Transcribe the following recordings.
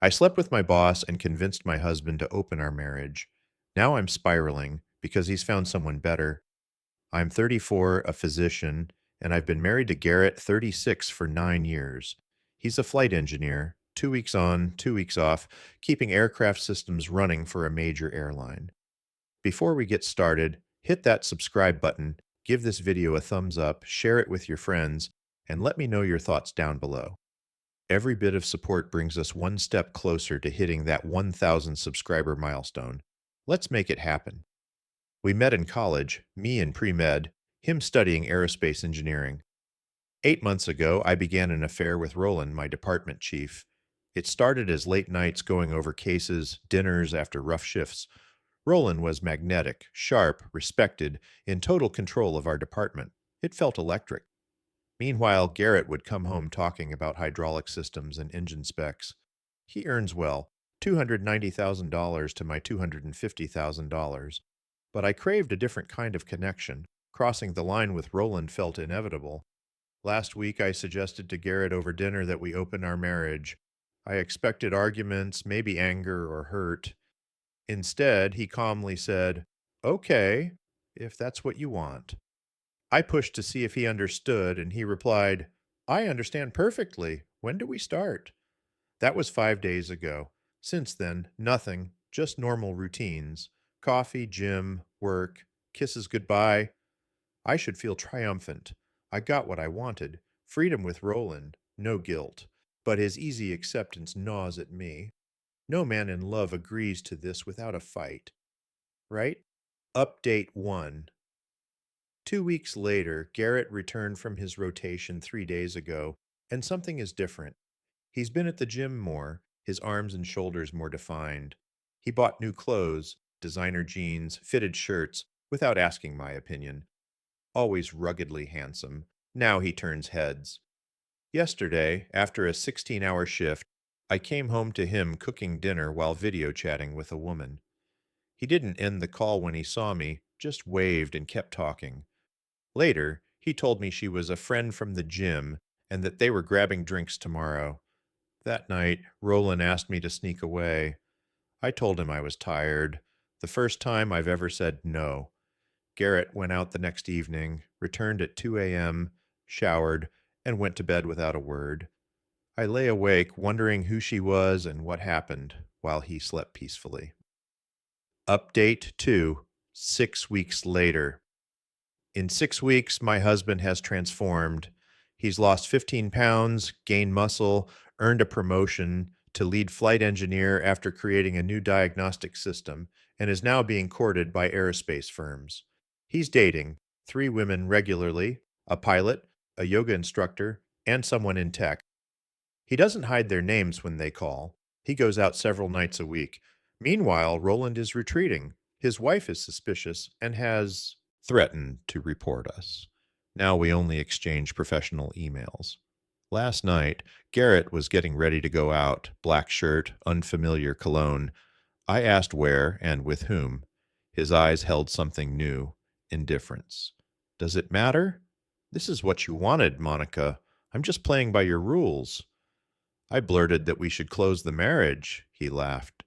I slept with my boss and convinced my husband to open our marriage. Now I'm spiraling because he's found someone better. I'm 34, a physician, and I've been married to Garrett, 36, for 9 years. He's a flight engineer, 2 weeks on, 2 weeks off, keeping aircraft systems running for a major airline. Before we get started, hit that subscribe button, give this video a thumbs up, share it with your friends, and let me know your thoughts down below. Every bit of support brings us one step closer to hitting that 1,000 subscriber milestone. Let's make it happen. We met in college, me in pre-med, him studying aerospace engineering. 8 months ago, I began an affair with Roland, my department chief. It started as late nights going over cases, dinners after rough shifts. Roland was magnetic, sharp, respected, in total control of our department. It felt electric. Meanwhile, Garrett would come home talking about hydraulic systems and engine specs. He earns well, $290,000 to my $250,000. But I craved a different kind of connection. Crossing the line with Roland felt inevitable. Last week, I suggested to Garrett over dinner that we open our marriage. I expected arguments, maybe anger or hurt. Instead, he calmly said, "Okay, if that's what you want." I pushed to see if he understood, and he replied, "I understand perfectly. When do we start?" That was 5 days ago. Since then, nothing, just normal routines. Coffee, gym, work, kisses goodbye. I should feel triumphant. I got what I wanted. Freedom with Roland, no guilt. But his easy acceptance gnaws at me. No man in love agrees to this without a fight. Right? Update 1. 2 weeks later, Garrett returned from his rotation 3 days ago, and something is different. He's been at the gym more, his arms and shoulders more defined. He bought new clothes, designer jeans, fitted shirts, without asking my opinion. Always ruggedly handsome. Now he turns heads. Yesterday, after a 16-hour shift, I came home to him cooking dinner while video chatting with a woman. He didn't end the call when he saw me, just waved and kept talking. Later, he told me she was a friend from the gym and that they were grabbing drinks tomorrow. That night, Roland asked me to sneak away. I told him I was tired. The first time I've ever said no. Garrett went out the next evening, returned at 2 a.m., showered, and went to bed without a word. I lay awake wondering who she was and what happened while he slept peacefully. Update 2, 6 weeks later. In 6 weeks, my husband has transformed. He's lost 15 pounds, gained muscle, earned a promotion to lead flight engineer after creating a new diagnostic system, and is now being courted by aerospace firms. He's dating 3 women regularly, a pilot, a yoga instructor, and someone in tech. He doesn't hide their names when they call. He goes out several nights a week. Meanwhile, Roland is retreating. His wife is suspicious and has threatened to report us. Now we only exchange professional emails. Last night, Garrett was getting ready to go out, black shirt, unfamiliar cologne. I asked where and with whom. His eyes held something new, indifference. Does it matter? This is what you wanted, Monica. I'm just playing by your rules. I blurted that we should close the marriage. He laughed.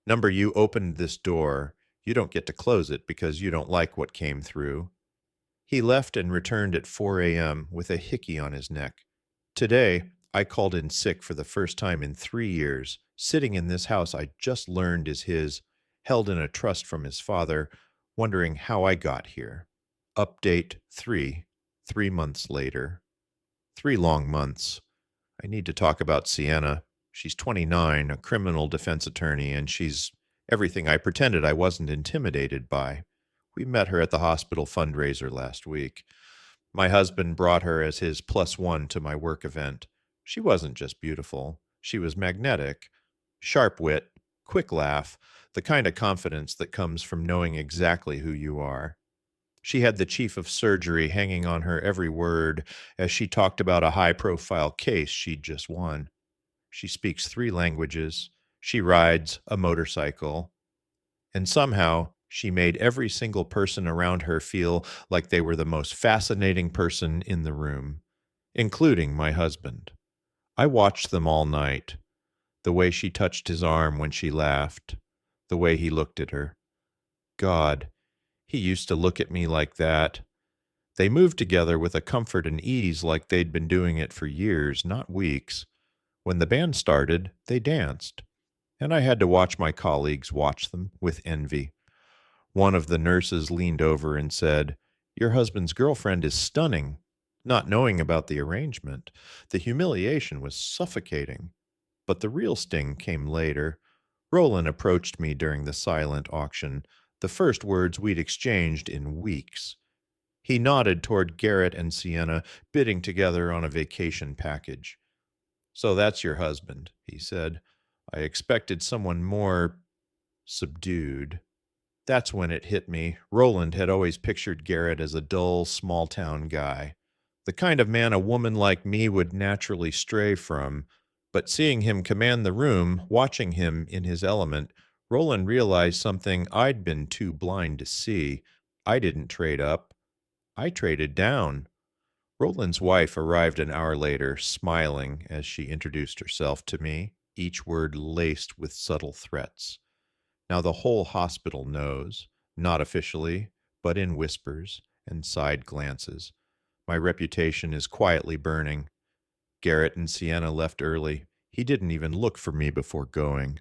Number, you opened this door. You don't get to close it because you don't like what came through. He left and returned at 4 a.m. with a hickey on his neck. Today, I called in sick for the first time in 3 years, sitting in this house I just learned is his, held in a trust from his father, wondering how I got here. Update 3, 3 months later. 3 long months. I need to talk about Sienna. She's 29, a criminal defense attorney, and she's everything I pretended I wasn't intimidated by. We met her at the hospital fundraiser last week. My husband brought her as his +1 to my work event. She wasn't just beautiful. She was magnetic. Sharp wit, quick laugh, the kind of confidence that comes from knowing exactly who you are. She had the chief of surgery hanging on her every word as she talked about a high-profile case she'd just won. She speaks 3 languages. She rides a motorcycle. And somehow, she made every single person around her feel like they were the most fascinating person in the room, including my husband. I watched them all night. The way she touched his arm when she laughed. The way he looked at her. God, he used to look at me like that. They moved together with a comfort and ease like they'd been doing it for years, not weeks. When the band started, they danced, and I had to watch my colleagues watch them with envy. One of the nurses leaned over and said, "Your husband's girlfriend is stunning," not knowing about the arrangement. The humiliation was suffocating. But the real sting came later. Roland approached me during the silent auction, the first words we'd exchanged in weeks. He nodded toward Garrett and Sienna, bidding together on a vacation package. "So that's your husband," he said. "I expected someone more subdued." That's when it hit me. Roland had always pictured Garrett as a dull, small-town guy, the kind of man a woman like me would naturally stray from. But seeing him command the room, watching him in his element, Roland realized something I'd been too blind to see. I didn't trade up. I traded down. Roland's wife arrived an hour later, smiling as she introduced herself to me, each word laced with subtle threats. Now the whole hospital knows, not officially, but in whispers and side glances. My reputation is quietly burning. Garrett and Sienna left early. He didn't even look for me before going.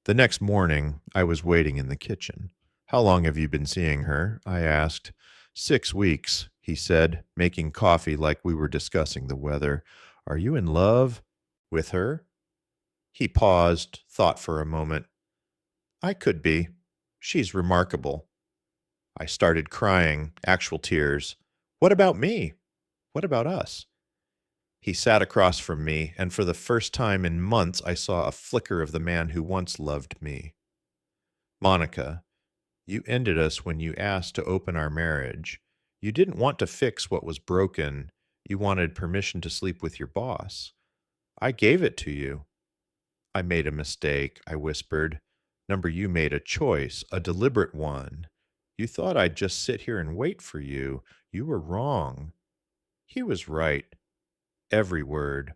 The next morning, I was waiting in the kitchen. "How long have you been seeing her?" I asked. "6 weeks," he said, making coffee like we were discussing the weather. "Are you in love with her?" He paused, thought for a moment. "I could be. She's remarkable." I started crying, actual tears. "What about me? What about us?" He sat across from me, and for the first time in months I saw a flicker of the man who once loved me. "Monica, you ended us when you asked to open our marriage. You didn't want to fix what was broken. You wanted permission to sleep with your boss. I gave it to you." "I made a mistake," I whispered. "Number, you made a choice, a deliberate one. You thought I'd just sit here and wait for you. You were wrong." He was right. Every word.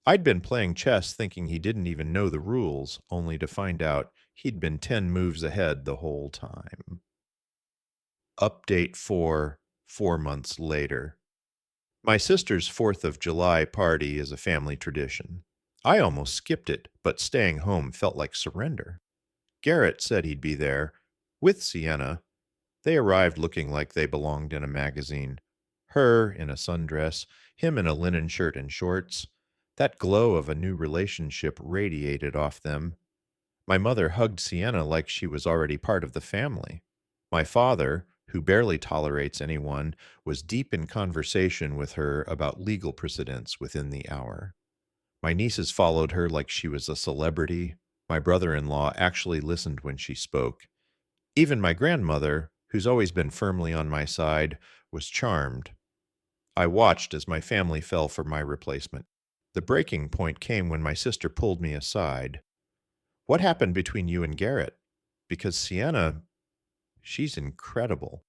I'd been playing chess thinking he didn't even know the rules, only to find out he'd been 10 moves ahead the whole time. Update 4, 4 months later. My sister's 4th of July party is a family tradition. I almost skipped it, but staying home felt like surrender. Garrett said he'd be there, with Sienna. They arrived looking like they belonged in a magazine. Her in a sundress, him in a linen shirt and shorts. That glow of a new relationship radiated off them. My mother hugged Sienna like she was already part of the family. My father, who barely tolerates anyone, was deep in conversation with her about legal precedents within the hour. My nieces followed her like she was a celebrity. My brother-in-law actually listened when she spoke. Even my grandmother, who's always been firmly on my side, was charmed. I watched as my family fell for my replacement. The breaking point came when my sister pulled me aside. "What happened between you and Garrett? Because Sienna, she's incredible."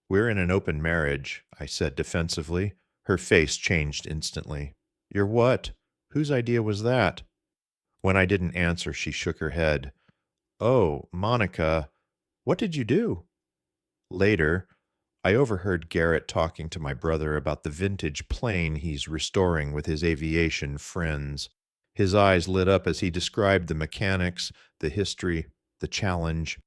"We're in an open marriage," I said defensively. Her face changed instantly. "You're what? Whose idea was that?" When I didn't answer, she shook her head. "Oh, Monica, what did you do?" Later, I overheard Garrett talking to my brother about the vintage plane he's restoring with his aviation friends. His eyes lit up as he described the mechanics, the history, the challenge.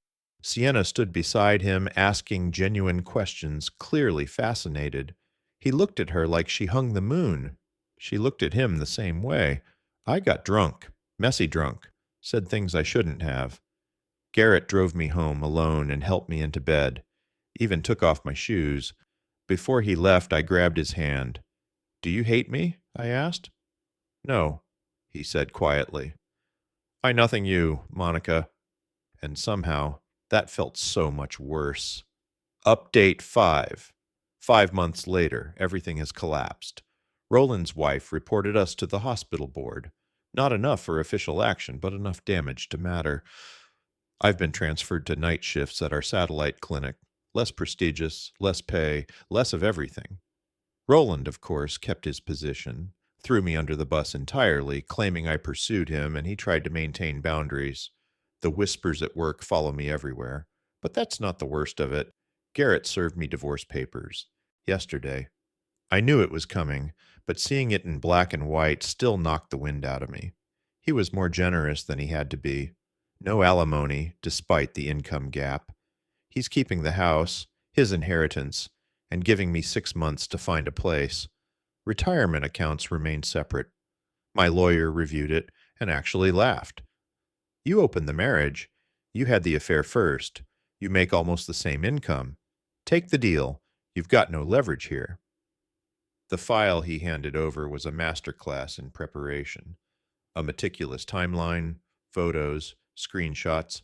Sienna stood beside him, asking genuine questions, clearly fascinated. He looked at her like she hung the moon. She looked at him the same way. I got drunk, messy drunk, said things I shouldn't have. Garrett drove me home alone and helped me into bed, even took off my shoes. Before he left, I grabbed his hand. "Do you hate me?" I asked. "No," he said quietly. "I nothing you, Monica." And somehow, that felt so much worse. Update 5. 5 months later, everything has collapsed. Roland's wife reported us to the hospital board. Not enough for official action, but enough damage to matter. I've been transferred to night shifts at our satellite clinic. Less prestigious, less pay, less of everything. Roland, of course, kept his position. threw me under the bus entirely, claiming I pursued him and he tried to maintain boundaries. The whispers at work follow me everywhere. But that's not the worst of it. Garrett served me divorce papers yesterday. I knew it was coming, but seeing it in black and white still knocked the wind out of me. He was more generous than he had to be. No alimony, despite the income gap. He's keeping the house, his inheritance, and giving me 6 months to find a place. Retirement accounts remain separate. My lawyer reviewed it and actually laughed. You opened the marriage. You had the affair first. You make almost the same income. Take the deal. You've got no leverage here. The file he handed over was a masterclass in preparation. A meticulous timeline, photos, screenshots,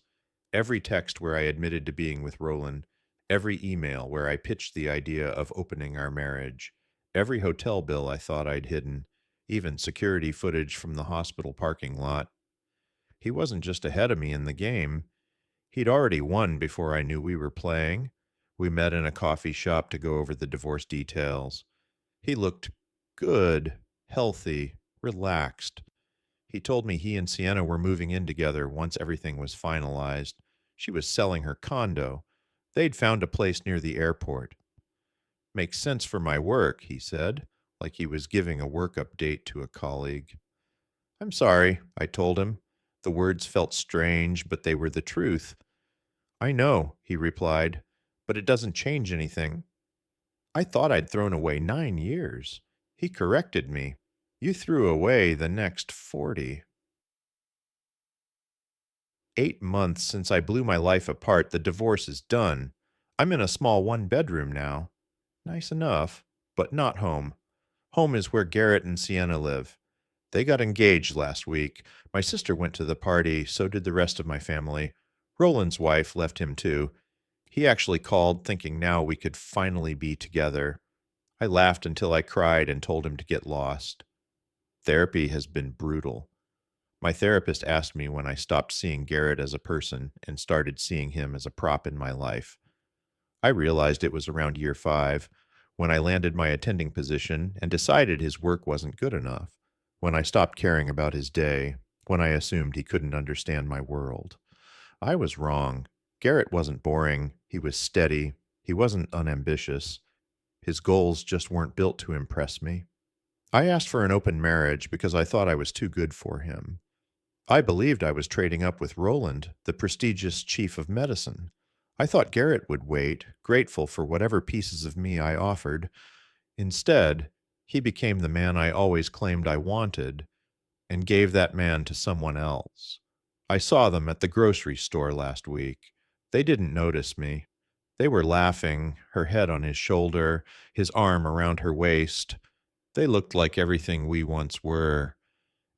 every text where I admitted to being with Roland, every email where I pitched the idea of opening our marriage, every hotel bill I thought I'd hidden, even security footage from the hospital parking lot. He wasn't just ahead of me in the game. He'd already won before I knew we were playing. We met in a coffee shop to go over the divorce details. He looked good, healthy, relaxed. He told me he and Sienna were moving in together once everything was finalized. She was selling her condo. They'd found a place near the airport. Makes sense for my work, he said, like he was giving a work update to a colleague. I'm sorry, I told him. The words felt strange, but they were the truth. I know, he replied, but it doesn't change anything. I thought I'd thrown away 9 years. He corrected me. You threw away the next 40. 8 months since I blew my life apart, the divorce is done. I'm in a small one-bedroom now. Nice enough, but not home. Home is where Garrett and Sienna live. They got engaged last week. My sister went to the party, so did the rest of my family. Roland's wife left him too. He actually called, thinking now we could finally be together. I laughed until I cried and told him to get lost. Therapy has been brutal. My therapist asked me when I stopped seeing Garrett as a person and started seeing him as a prop in my life. I realized it was around year 5, when I landed my attending position and decided his work wasn't good enough, when I stopped caring about his day, when I assumed he couldn't understand my world. I was wrong. Garrett wasn't boring. He was steady. He wasn't unambitious. His goals just weren't built to impress me. I asked for an open marriage because I thought I was too good for him. I believed I was trading up with Roland, the prestigious chief of medicine. I thought Garrett would wait, grateful for whatever pieces of me I offered. Instead, he became the man I always claimed I wanted and gave that man to someone else. I saw them at the grocery store last week. They didn't notice me. They were laughing, her head on his shoulder, his arm around her waist. They looked like everything we once were,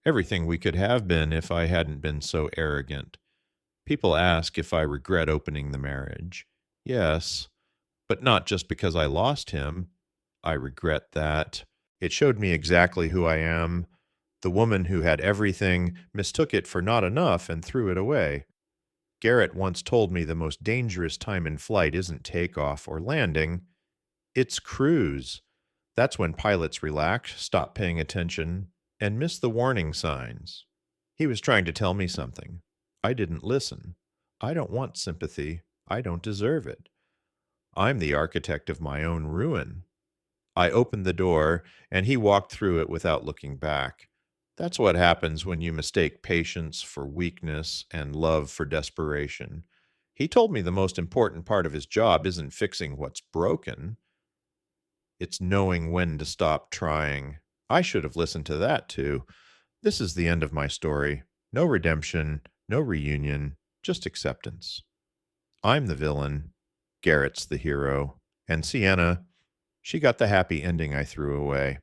everything we could have been if I hadn't been so arrogant. People ask if I regret opening the marriage. Yes, but not just because I lost him. I regret that. It showed me exactly who I am. The woman who had everything mistook it for not enough and threw it away. Garrett once told me the most dangerous time in flight isn't takeoff or landing, it's cruise. That's when pilots relax, stop paying attention, and miss the warning signs. He was trying to tell me something. I didn't listen. I don't want sympathy. I don't deserve it. I'm the architect of my own ruin. I opened the door, and he walked through it without looking back. That's what happens when you mistake patience for weakness and love for desperation. He told me the most important part of his job isn't fixing what's broken. It's knowing when to stop trying. I should have listened to that too. This is the end of my story. No redemption, no reunion, just acceptance. I'm the villain. Garrett's the hero. And Sienna, she got the happy ending I threw away.